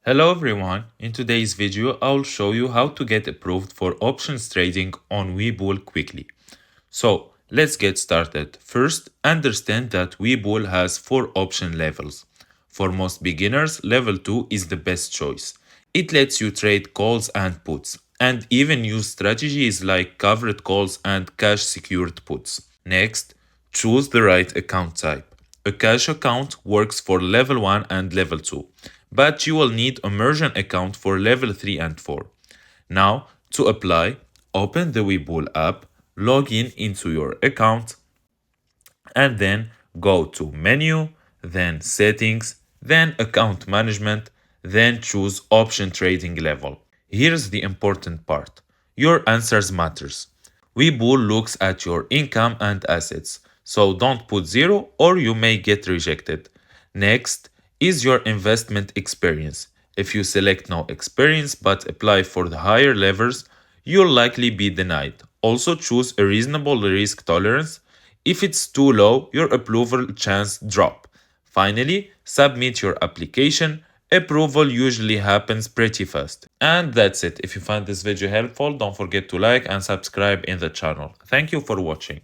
Hello everyone, in today's video I'll show you how to get approved for options trading on Webull quickly. So let's get started. First, understand that Webull has 4 option levels. For most beginners, level 2 is the best choice. It lets you trade calls and puts, and even use strategies like covered calls and cash secured puts. Next, choose the right account type. A cash account works for level 1 and level 2, but you will need a merchant account for level 3 and 4. Now, to apply, open the Webull app, log in into your account, and then go to Menu, then Settings, then Account Management, then choose Option Trading Level. Here's the important part. Your answers matters. Webull looks at your income and assets, so don't put 0 or you may get rejected. Next is your investment experience. If you select no experience but apply for the higher levels, you'll likely be denied. Also choose a reasonable risk tolerance. If it's too low, your approval chance drop. Finally, submit your application. Approval usually happens pretty fast. And that's it. If you find this video helpful, don't forget to like and subscribe in the channel. Thank you for watching.